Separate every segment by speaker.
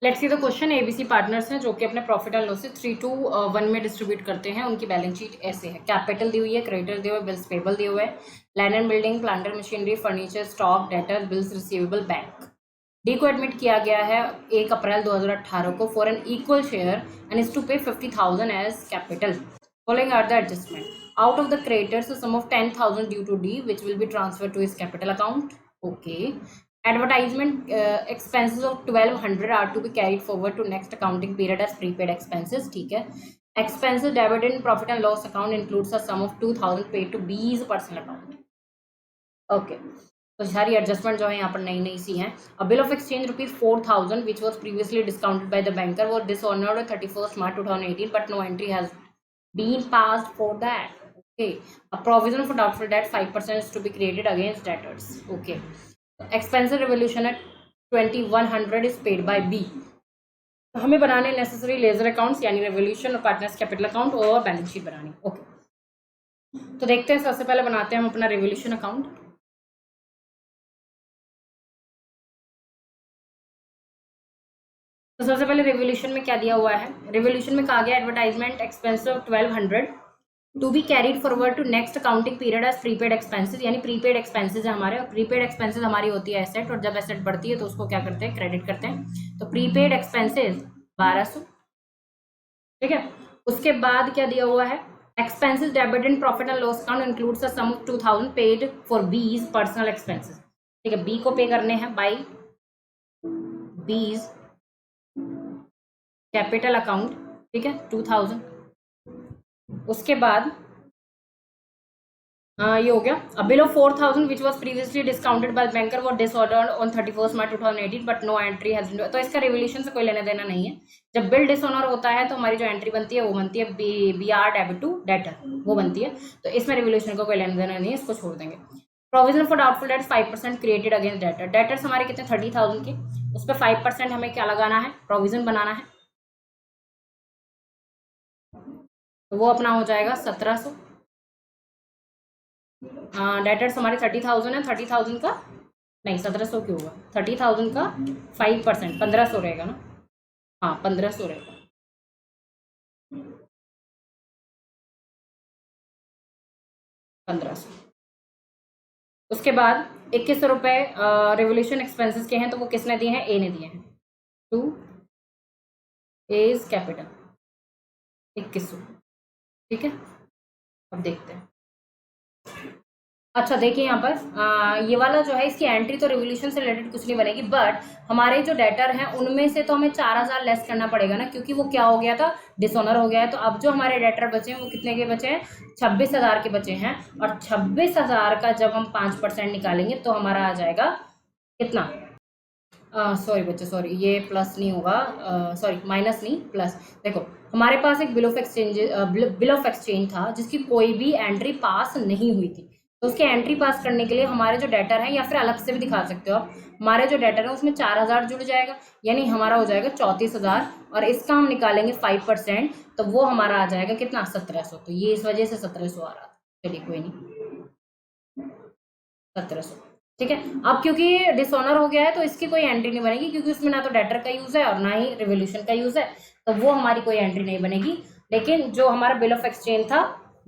Speaker 1: Let's see the question. ABC partners हैं जो कि अपने प्रॉफिट एंड लॉसेस 3:1 में डिस्ट्रीब्यूट करते हैं। उनकी बैलेंस शीट ऐसे है। कैपिटल दी हुई है, क्रेडिटर दिए हुए, बिल्स पेबल दिए हुए, land and building, plant and machinery, furniture, stock, debtor, bills receivable, bank. D को एडमिट किया गया है 1 अप्रैल 2018 को for an equal share and is to pay 50,000 as capital. Following are the adjustment. Out of the creditors, a sum of 10,000 due to D, which will be transferred to his capital account. Okay. Advertisement expenses of 1,200 are to be carried forward to next accounting period as prepaid expenses. ठीक है. Expenses debited in profit and loss account includes a sum of 2,000 paid to B's personal account. Okay. तो सारी adjustment जो है यहाँ पर नई नई सी हैं। A bill of exchange ₹4,000 which was previously discounted by the banker was dishonoured 31 March 2018 but no entry has been passed for that. Okay. A provision for doubtful debt 5% is to be created against debtors. Okay. Expensive revolution at 2,100 is paid by B. हमें बनाने necessary ledger accounts यानी revolution और partners capital account और balance sheet बनानी। Okay, तो देखते हैं। सबसे पहले बनाते हैं हम अपना रेवोल्यूशन अकाउंट। तो सबसे पहले रेवोल्यूशन में क्या दिया हुआ है? रेवोल्यूशन में कहा गया advertisement expense of 1,200 to be carried forward to next accounting period as prepaid expenses, यानी प्रीपेड एक्सपेंसेस है हमारे। और प्रीपेड एक्सपेंसेस हमारी होती है एसेट, और जब एसेट बढ़ती है तो उसको क्या करते हैं? क्रेडिट करते हैं। तो प्रीपेड एक्सपेंसेस 1,200। ठीक है। उसके बाद क्या दिया हुआ है? Expenses debit in profit and loss account includes a sum of 2,000 paid for B's personal expenses. ठीक है, बी को पे करने हैं बाई बीज कैपिटल अकाउंट। ठीक है, 2,000। उसके बाद ये हो गया। A bill of 4,000 which was previously discounted by banker was disordered on 31 March 2018 but no entry has been. तो इसका रेवोल्यूशन से कोई लेना देना नहीं है। जब बिल डिसऑनर होता है तो हमारी जो एंट्री बनती है वो बनती है B R debit to debtor, वो बनती है। तो इसमें रेवोल्यूशन को कोई लेना देना नहीं है, इसको छोड़ देंगे। Provision for doubtful debt 5% created against debtor. Debtors हमारे कितने? 30,000 के। उस पर 5% हमें क्या लगाना है? प्रोविजन बनाना है। तो वो अपना हो जाएगा 1,700। डेटर्स हमारे 30,000 है। 30,000 का नहीं, 1,700 क्यों होगा? 30,000 का 5% 1,500 रहेगा ना। हाँ, 1,500 रहेगा। 1,500। उसके बाद 2,100 रुपये रेवोल्यूशन एक्सपेंसेस के हैं, तो वो किसने दिए हैं? ए ने दिए हैं। To as capital 2,100। ठीक है, अब देखते हैं। अच्छा देखिए यहाँ पर ये वाला जो है, इसकी एंट्री तो रेवोल्यूशन से रिलेटेड कुछ नहीं बनेगी, बट हमारे जो डेटर हैं उनमें से तो हमें 4,000 लेस करना पड़ेगा ना, क्योंकि वो क्या हो गया था? डिसऑनर हो गया है। तो अब जो हमारे डेटर बचे हैं वो कितने के बचे हैं? 26,000 के बचे हैं। और 26,000 का जब हम 5% निकालेंगे तो हमारा आ जाएगा कितना? सॉरी बच्चे, सॉरी, ये प्लस नहीं होगा, सॉरी माइनस नहीं, प्लस। देखो, हमारे पास एक बिल ऑफ एक्सचेंज था जिसकी कोई भी एंट्री पास नहीं हुई थी। तो उसके एंट्री पास करने के लिए हमारे जो डेटर है, या फिर अलग से भी दिखा सकते हो आप, हमारे जो डेटर है उसमें 4,000 जुड़ जाएगा, यानी हमारा हो जाएगा 34,000। और इसका हम निकालेंगे 5%, तो वो हमारा आ जाएगा कितना? 1,700। तो ये इस वजह से 1,700 आ रहा था। चलिए कोई नहीं, 1,700। ठीक है। अब क्योंकि डिसऑनर हो गया है तो इसकी कोई एंट्री नहीं बनेगी, क्योंकि उसमें ना तो डेटर का यूज है और ना ही रिवोल्यूशन का यूज है, तो वो हमारी कोई एंट्री नहीं बनेगी। लेकिन जो हमारा बिल ऑफ एक्सचेंज था,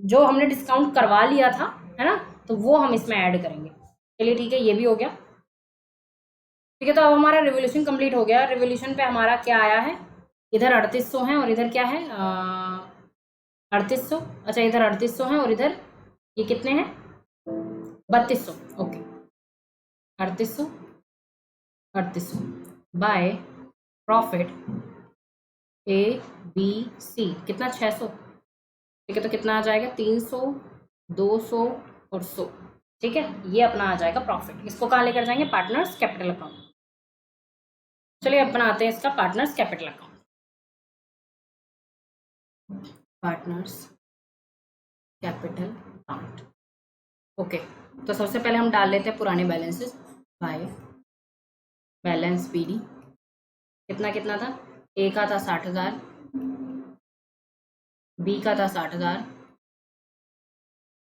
Speaker 1: जो हमने डिस्काउंट करवा लिया था, है ना, तो वो हम इसमें ऐड करेंगे। चलिए ठीक है, ये भी हो गया। ठीक है, तो अब हमारा रिवोल्यूशन कंप्लीट हो गया। रिवोल्यूशन पे हमारा क्या आया है? इधर 3,800 है और इधर क्या है? 3,800। अच्छा, इधर 3,800 है और इधर ये कितने हैं? 3,200। Okay, 3,800 3,800 by profit A B C कितना? 600। ठीक है, तो कितना आ जाएगा? 300, 200 और 100। ठीक है, ये अपना आ जाएगा प्रॉफिट। इसको कहाँ लेकर जाएंगे? Partners capital account. चलिए अब बनाते हैं इसका partners capital account. Partners capital account. Okay, तो सबसे पहले हम डाल लेते हैं पुराने balances. By balance B D कितना कितना था? ए का था 60,000, बी का था 60,000,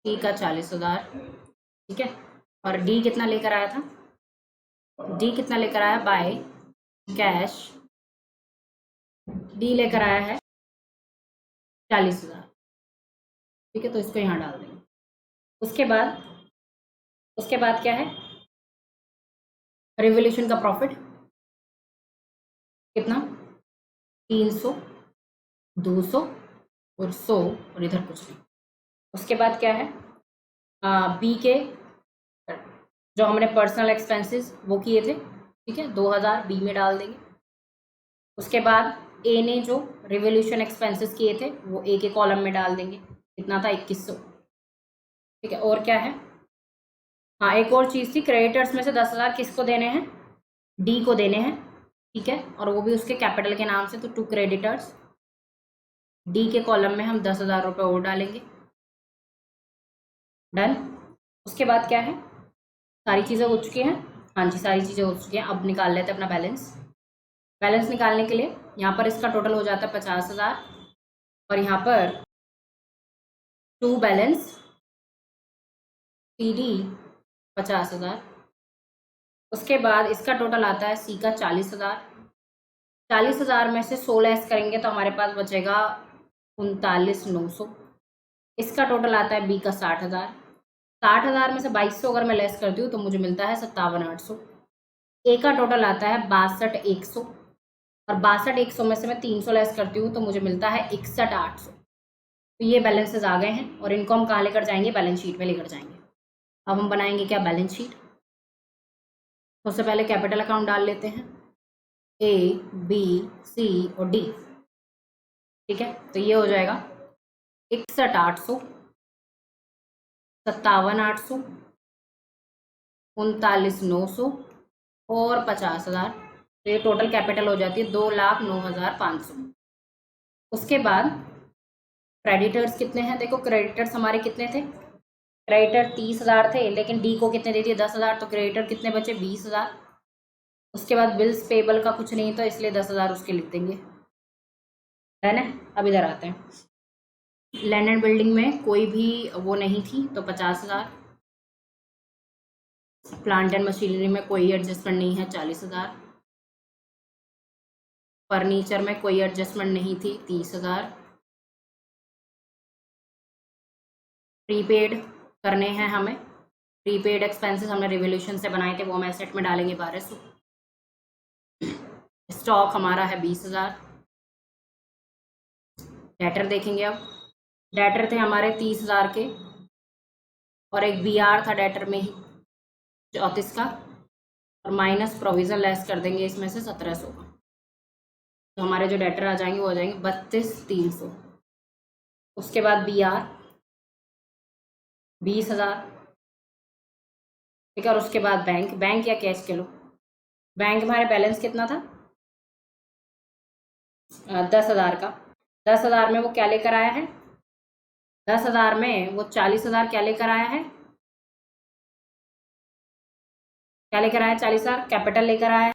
Speaker 1: सी का 40,000। ठीक है, और डी कितना लेकर आया था? डी कितना लेकर आया? बाय कैश डी लेकर आया है 40,000, ठीक है, तो इसको यहाँ डाल देंगे। उसके बाद क्या है, रिवोल्यूशन का प्रॉफिट कितना, 300, 200 और 100 और इधर कुछ नहीं। उसके बाद क्या है, बी के जो हमने पर्सनल एक्सपेंसेस वो किए थे, ठीक है, 2000 बी में डाल देंगे। उसके बाद ए ने जो रिवोल्यूशन एक्सपेंसेस किए थे वो ए के कॉलम में डाल देंगे, कितना था 2100, ठीक है। और क्या है, हाँ एक और चीज़ थी, क्रेडिटर्स में से 10,000 किसको देने हैं, डी को देने हैं, ठीक है, और वो भी उसके कैपिटल के नाम से, तो 2 क्रेडिटर्स, डी के कॉलम में हम 10,000 रुपये और डालेंगे, डन। उसके बाद क्या है, सारी चीज़ें हो चुकी हैं, हाँ जी सारी चीज़ें हो चुकी हैं। अब निकाल लेते हैं अपना बैलेंस निकालने के लिए यहाँ पर इसका टोटल हो जाता है 50,000 और यहाँ पर टू बैलेंस CD 50,000। उसके बाद इसका टोटल आता है C का 40,000। 40,000 में से 100 लेस करेंगे तो हमारे पास बचेगा 39,900। इसका टोटल आता है B का 60,000। 60,000 में से 2,200 अगर मैं लेस करती हूँ तो मुझे मिलता है 57,800। ए का टोटल आता है 62,100 और 62,100 में से मैं 300 लेस करती हूँ तो मुझे मिलता है 61,800। तो ये बैलेंसेस आ गए हैं और इनको हम कहाँ लेकर जाएंगे, बैलेंस शीट में लेकर जाएंगे। अब हम बनाएंगे क्या, बैलेंस शीट। सबसे पहले कैपिटल अकाउंट डाल लेते हैं, A, B, C और D, ठीक है। तो ये हो जाएगा 61,800, 57,800, 39,900 और 50,000। तो ये टोटल कैपिटल हो जाती है 2,09,500। उसके बाद क्रेडिटर्स कितने हैं, देखो क्रेडिटर्स हमारे कितने थे, क्रेडिटर 30,000 थे, लेकिन डी को कितने दे दिए 10,000, तो क्रेडिटर कितने बचे 20,000। उसके बाद बिल्स पेबल का कुछ नहीं तो इसलिए 10,000 उसके लिख देंगे, है ना। अब इधर आते हैं, लैंड एंड बिल्डिंग में कोई भी वो नहीं थी तो 50,000। प्लांट एंड मशीनरी में कोई एडजस्टमेंट नहीं है 40,000। फर्नीचर में कोई एडजस्टमेंट नहीं थी 30,000। प्रीपेड करने हैं हमें, प्रीपेड एक्सपेंसेस हमने रिवोल्यूशन से बनाए थे वो हम एसेट में डालेंगे 1200। स्टॉक हमारा है 20,000। डेटर देखेंगे, अब डेटर थे हमारे 30,000 के और एक BR था डेटर में ही 34 का और माइनस प्रोविज़न लेस कर देंगे इसमें से 1,700 का, तो हमारे जो डेटर आ जाएंगे वो आ जाएंगे 32,300। उसके बाद BR 20,000, ठीक है। और उसके बाद बैंक या कैश के लो, बैंक में हमारे बैलेंस कितना था 10,000 का। 10,000 में वो क्या लेकर आया है, 10,000 में वो 40,000 क्या लेकर आया है, 40,000 कैपिटल लेकर आया है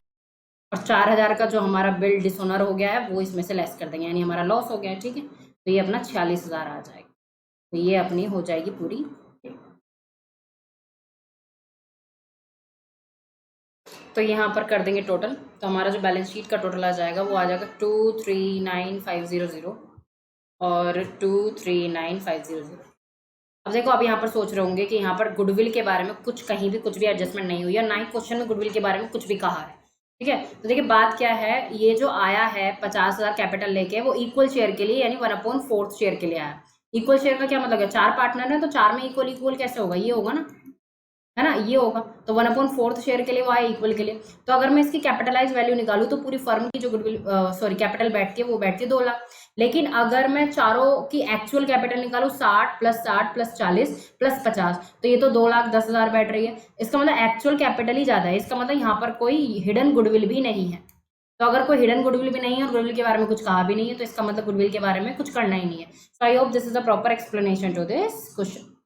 Speaker 1: और 4,000 का जो हमारा बिल डिसऑनर हो गया है वो इसमें से लेस कर देंगे, यानी हमारा लॉस हो गया है, ठीक है। तो ये अपना 46,000 आ जाएगा, तो ये अपनी हो जाएगी पूरी। तो यहाँ पर कर देंगे टोटल, तो हमारा जो बैलेंस शीट का टोटल आ जाएगा वो आ जाएगा 239,500 और 239,500। अब देखो, अब यहाँ पर सोच रहे होंगे कि यहाँ पर गुडविल के बारे में कहीं भी कुछ भी एडजस्टमेंट नहीं हुई है, ना ही क्वेश्चन में गुडविल के बारे में कुछ भी कहा है, ठीक है। तो देखिए बात क्या है, ये जो आया है 50,000 कैपिटल लेके वो इक्वल शेयर के लिए यानी 1/4 शेयर के लिए आया। इक्वल शेयर का क्या मतलब है, 4 पार्टनर है तो 4 में इक्वल कैसे होगा, ये होगा ना, है ना, ये होगा। तो 1/4 शेयर के लिए वो आया इक्वल के लिए। तो अगर मैं इसकी कैपिटलाइज वैल्यू निकालूं तो पूरी फर्म की जो गुडविल कैपिटल बैठती है वो बैठती है 2 लाख। लेकिन अगर मैं चारों की एक्चुअल कैपिटल निकालूं 60 + 60 + 40 + 50 तो ये तो 2,10,000 बैठ रही है। इसका मतलब एक्चुअल कैपिटल ही ज्यादा है, इसका मतलब यहाँ पर कोई हिडन गुडविल भी नहीं है। तो अगर कोई हिडन गुडविल भी नहीं है और गुडविल के बारे में कुछ कहा भी नहीं है तो इसका मतलब गुडविल के बारे में कुछ करना ही नहीं है। So I hope this is a proper explanation to this question.